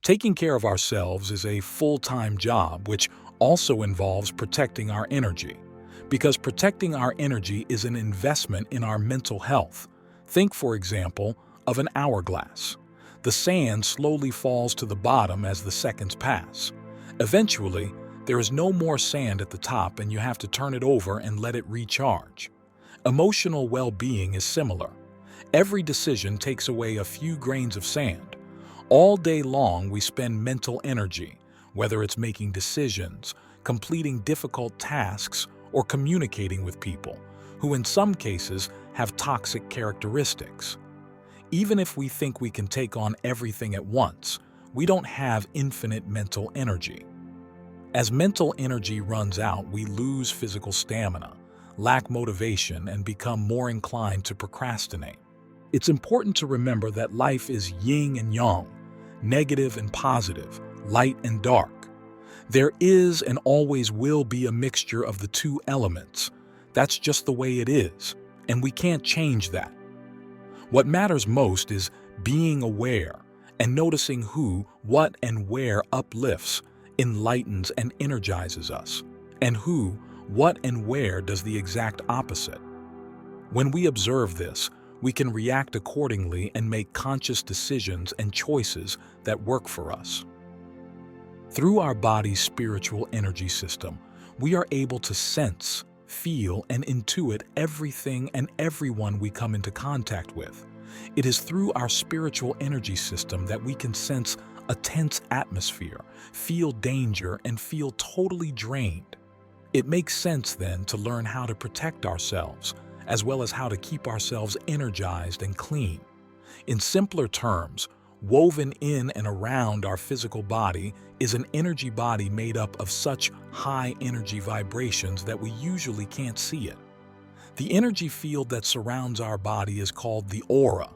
Taking care of ourselves is a full-time job, which also involves protecting our energy. Because protecting our energy is an investment in our mental health. Think, for example, of an hourglass. The sand slowly falls to the bottom as the seconds pass. Eventually, there is no more sand at the top and you have to turn it over and let it recharge. Emotional well-being is similar. Every decision takes away a few grains of sand. All day long we spend mental energy, whether it's making decisions, completing difficult tasks, or communicating with people, who in some cases have toxic characteristics. Even if we think we can take on everything at once, we don't have infinite mental energy. As mental energy runs out, we lose physical stamina, lack motivation, and become more inclined to procrastinate. It's important to remember that life is yin and yang, negative and positive, light and dark. There is and always will be a mixture of the two elements. That's just the way it is, and we can't change that. What matters most is being aware and noticing who, what, and where uplifts, enlightens, and energizes us, and who, what, and where does the exact opposite. When we observe this, we can react accordingly and make conscious decisions and choices that work for us. Through our body's spiritual energy system, we are able to sense, feel, and intuit everything and everyone we come into contact with. It is through our spiritual energy system that we can sense a tense atmosphere, feel danger, and feel totally drained. It makes sense then to learn how to protect ourselves, as well as how to keep ourselves energized and clean. In simpler terms, woven in and around our physical body is an energy body made up of such high energy vibrations that we usually can't see it. The energy field that surrounds our body is called the aura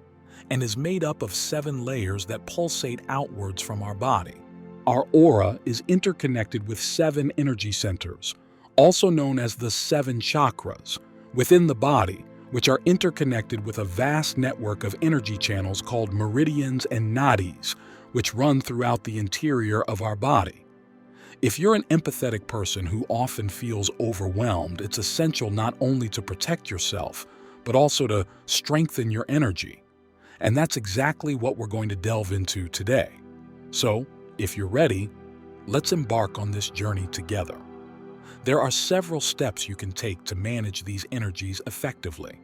and is made up of 7 layers that pulsate outwards from our body. Our aura is interconnected with 7 energy centers, also known as the 7 chakras, within the body, which are interconnected with a vast network of energy channels called meridians and nadis, which run throughout the interior of our body. If you're an empathetic person who often feels overwhelmed, it's essential not only to protect yourself, but also to strengthen your energy. And that's exactly what we're going to delve into today. So, if you're ready, let's embark on this journey together. There are several steps you can take to manage these energies effectively.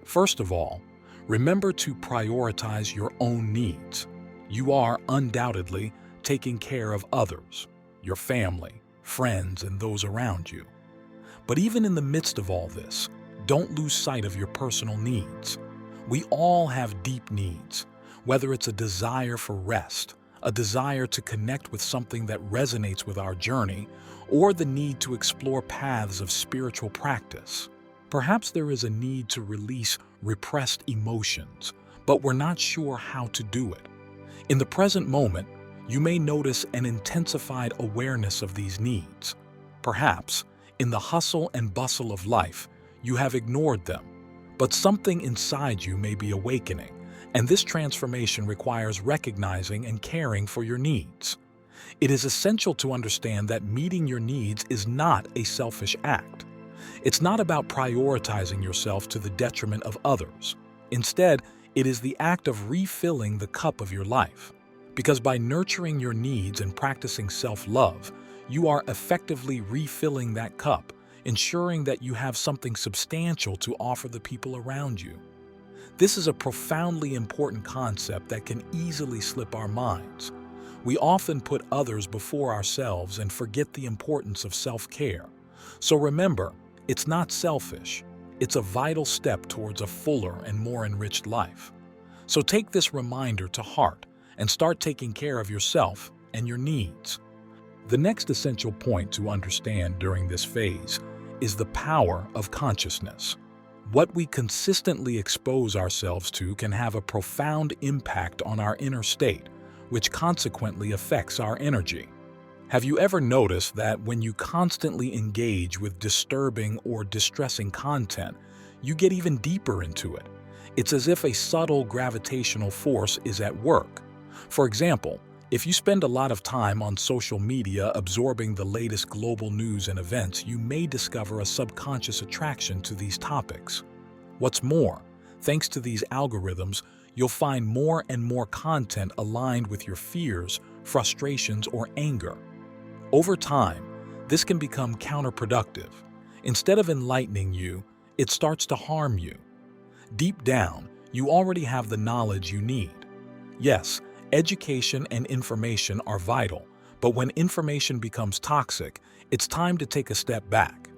First of all, remember to prioritize your own needs. You are undoubtedly taking care of others, your family, friends, and those around you. But even in the midst of all this, don't lose sight of your personal needs. We all have deep needs, whether it's a desire for rest, a desire to connect with something that resonates with our journey, or the need to explore paths of spiritual practice. Perhaps there is a need to release repressed emotions, but we're not sure how to do it. In the present moment, you may notice an intensified awareness of these needs. Perhaps, in the hustle and bustle of life, you have ignored them, but something inside you may be awakening, and this transformation requires recognizing and caring for your needs. It is essential to understand that meeting your needs is not a selfish act. It's not about prioritizing yourself to the detriment of others. Instead, it is the act of refilling the cup of your life. Because by nurturing your needs and practicing self-love, you are effectively refilling that cup, ensuring that you have something substantial to offer the people around you. This is a profoundly important concept that can easily slip our minds. We often put others before ourselves and forget the importance of self-care. So remember, it's not selfish. It's a vital step towards a fuller and more enriched life. So take this reminder to heart and start taking care of yourself and your needs. The next essential point to understand during this phase is the power of consciousness. What we consistently expose ourselves to can have a profound impact on our inner state, which consequently affects our energy. Have you ever noticed that when you constantly engage with disturbing or distressing content, you get even deeper into it? It's as if a subtle gravitational force is at work. For example, If you spend a lot of time on social media absorbing the latest global news and events, you may discover a subconscious attraction to these topics. What's more, thanks to these algorithms, you'll find more and more content aligned with your fears, frustrations, or anger. Over time, this can become counterproductive. Instead of enlightening you, it starts to harm you. Deep down, you already have the knowledge you need. Yes, education and information are vital, but when information becomes toxic, it's time to take a step back.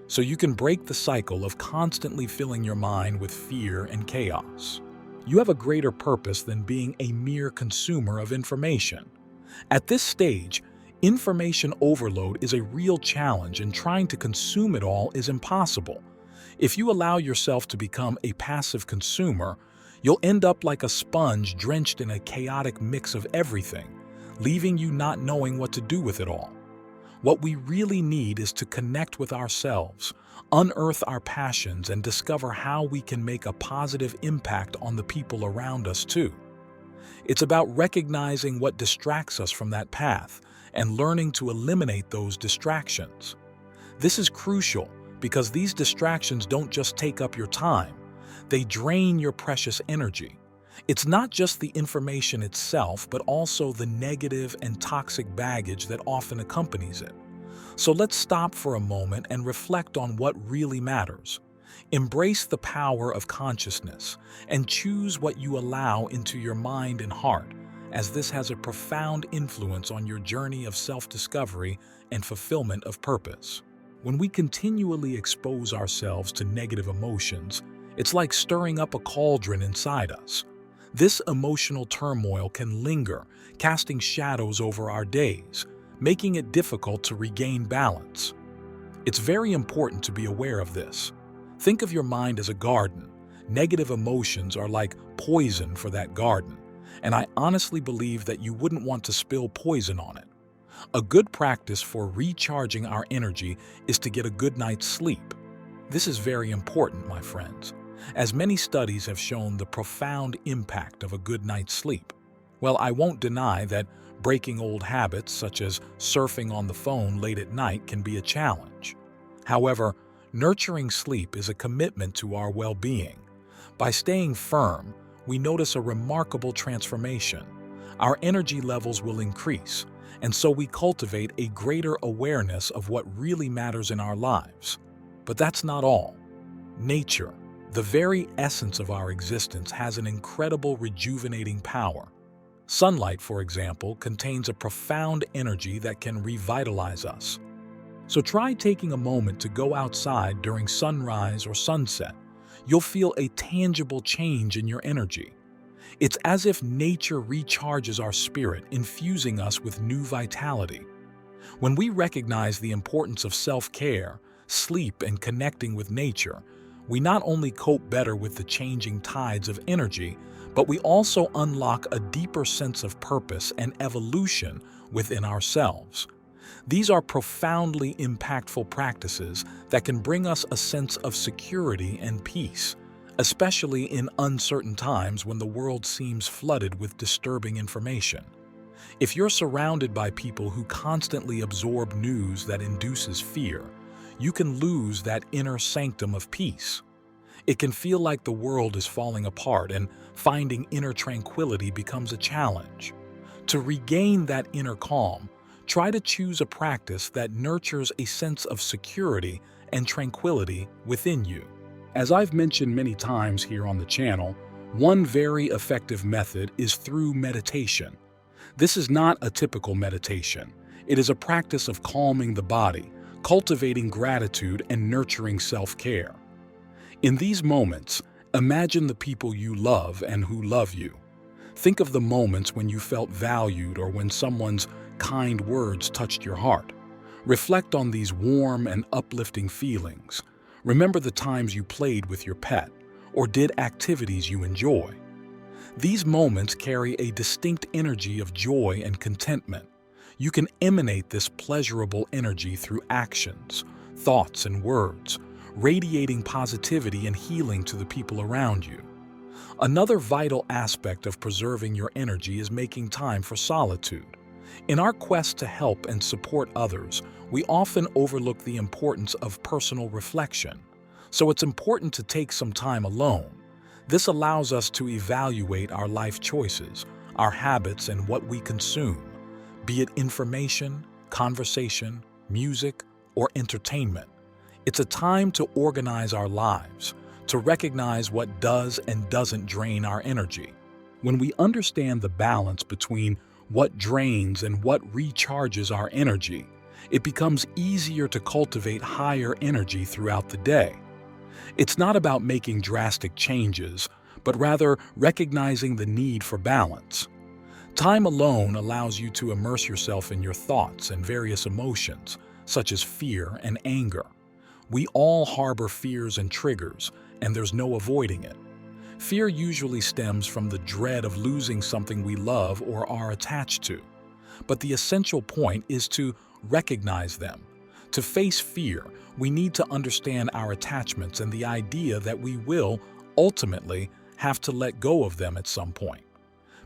So you can break the cycle of constantly filling your mind with fear and chaos. You have a greater purpose than being a mere consumer of information. At this stage, information overload is a real challenge, and trying to consume it all is impossible. If you allow yourself to become a passive consumer, you'll end up like a sponge drenched in a chaotic mix of everything, leaving you not knowing what to do with it all. What we really need is to connect with ourselves, unearth our passions, and discover how we can make a positive impact on the people around us too. It's about recognizing what distracts us from that path and learning to eliminate those distractions. This is crucial because these distractions don't just take up your time, they drain your precious energy. It's not just the information itself, but also the negative and toxic baggage that often accompanies it. So let's stop for a moment and reflect on what really matters. Embrace the power of consciousness and choose what you allow into your mind and heart, as this has a profound influence on your journey of self-discovery and fulfillment of purpose. When we continually expose ourselves to negative emotions, it's like stirring up a cauldron inside us. This emotional turmoil can linger, casting shadows over our days, making it difficult to regain balance. It's very important to be aware of this. Think of your mind as a garden. Negative emotions are like poison for that garden, and I honestly believe that you wouldn't want to spill poison on it. A good practice for recharging our energy is to get a good night's sleep. This is very important, my friends, as many studies have shown the profound impact of a good night's sleep. Well, I won't deny that breaking old habits such as surfing on the phone late at night can be a challenge. However, nurturing sleep is a commitment to our well-being. By staying firm, we notice a remarkable transformation. Our energy levels will increase, and so we cultivate a greater awareness of what really matters in our lives. But that's not all. Nature, the very essence of our existence, has an incredible rejuvenating power. Sunlight, for example, contains a profound energy that can revitalize us. So try taking a moment to go outside during sunrise or sunset. You'll feel a tangible change in your energy. It's as if nature recharges our spirit, infusing us with new vitality. When we recognize the importance of self-care, sleep, and connecting with nature, we not only cope better with the changing tides of energy, but we also unlock a deeper sense of purpose and evolution within ourselves. These are profoundly impactful practices that can bring us a sense of security and peace, especially in uncertain times when the world seems flooded with disturbing information. If you're surrounded by people who constantly absorb news that induces fear, you can lose that inner sanctum of peace. It can feel like the world is falling apart, and finding inner tranquility becomes a challenge. To regain that inner calm, try to choose a practice that nurtures a sense of security and tranquility within you. As I've mentioned many times here on the channel, one very effective method is through meditation. This is not a typical meditation. It is a practice of calming the body, cultivating gratitude, and nurturing self-care. In these moments, imagine the people you love and who love you. Think of the moments when you felt valued or when someone's kind words touched your heart. Reflect on these warm and uplifting feelings. Remember the times you played with your pet or did activities you enjoy. These moments carry a distinct energy of joy and contentment. You can emanate this pleasurable energy through actions, thoughts, and words, radiating positivity and healing to the people around you. Another vital aspect of preserving your energy is making time for solitude. In our quest to help and support others, we often overlook the importance of personal reflection. So it's important to take some time alone. This allows us to evaluate our life choices, our habits, and what we consume, be it information, conversation, music, or entertainment. It's a time to organize our lives, to recognize what does and doesn't drain our energy. When we understand the balance between what drains and what recharges our energy, it becomes easier to cultivate higher energy throughout the day. It's not about making drastic changes, but rather recognizing the need for balance. Time alone allows you to immerse yourself in your thoughts and various emotions, such as fear and anger. We all harbor fears and triggers, and there's no avoiding it. Fear usually stems from the dread of losing something we love or are attached to. But the essential point is to recognize them. To face fear, we need to understand our attachments and the idea that we will, ultimately, have to let go of them at some point.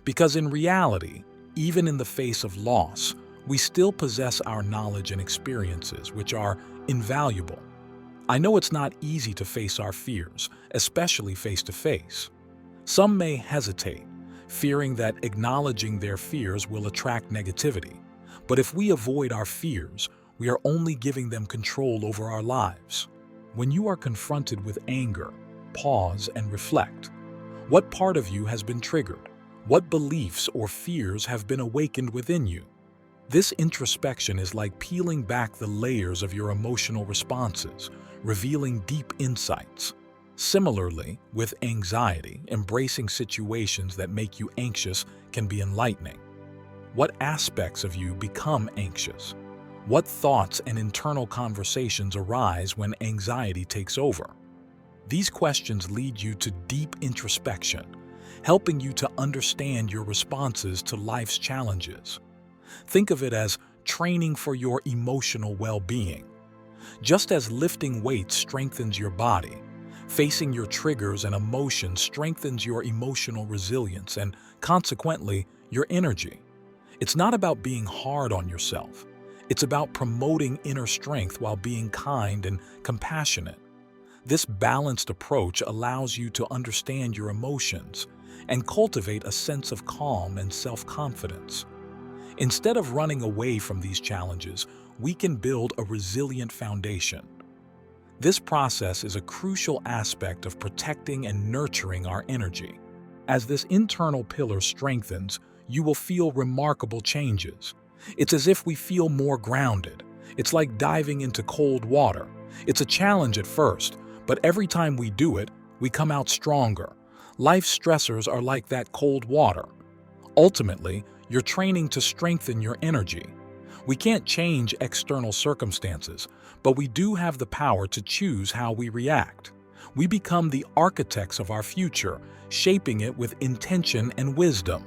Because in reality, even in the face of loss, we still possess our knowledge and experiences, which are invaluable. I know it's not easy to face our fears, especially face-to-face. Some may hesitate, fearing that acknowledging their fears will attract negativity. But if we avoid our fears, we are only giving them control over our lives. When you are confronted with anger, pause and reflect. What part of you has been triggered? What beliefs or fears have been awakened within you? This introspection is like peeling back the layers of your emotional responses, revealing deep insights. Similarly, with anxiety, embracing situations that make you anxious can be enlightening. What aspects of you become anxious? What thoughts and internal conversations arise when anxiety takes over? These questions lead you to deep introspection, helping you to understand your responses to life's challenges. Think of it as training for your emotional well-being. Just as lifting weights strengthens your body, facing your triggers and emotions strengthens your emotional resilience and, consequently, your energy. It's not about being hard on yourself. It's about promoting inner strength while being kind and compassionate. This balanced approach allows you to understand your emotions and cultivate a sense of calm and self-confidence. Instead of running away from these challenges, we can build a resilient foundation. This process is a crucial aspect of protecting and nurturing our energy. As this internal pillar strengthens, you will feel remarkable changes. It's as if we feel more grounded. It's like diving into cold water. It's a challenge at first, but every time we do it, we come out stronger. Life's stressors are like that cold water. Ultimately, you're training to strengthen your energy. We can't change external circumstances, but we do have the power to choose how we react. We become the architects of our future, shaping it with intention and wisdom.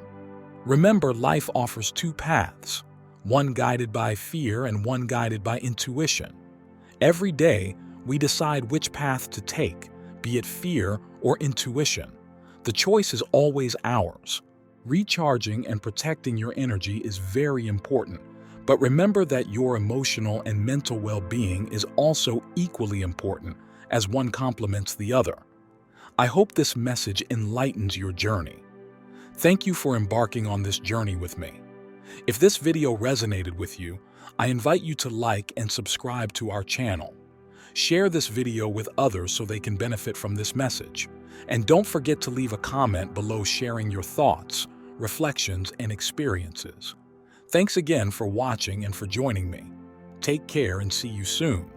Remember, life offers two paths, one guided by fear and one guided by intuition. Every day, we decide which path to take, be it fear or intuition. The choice is always ours. Recharging and protecting your energy is very important, but remember that your emotional and mental well-being is also equally important, as one complements the other. I hope this message enlightens your journey. Thank you for embarking on this journey with me. If this video resonated with you, I invite you to like and subscribe to our channel. Share this video with others so they can benefit from this message. And don't forget to leave a comment below sharing your thoughts, reflections, and experiences. Thanks again for watching and for joining me. Take care and see you soon.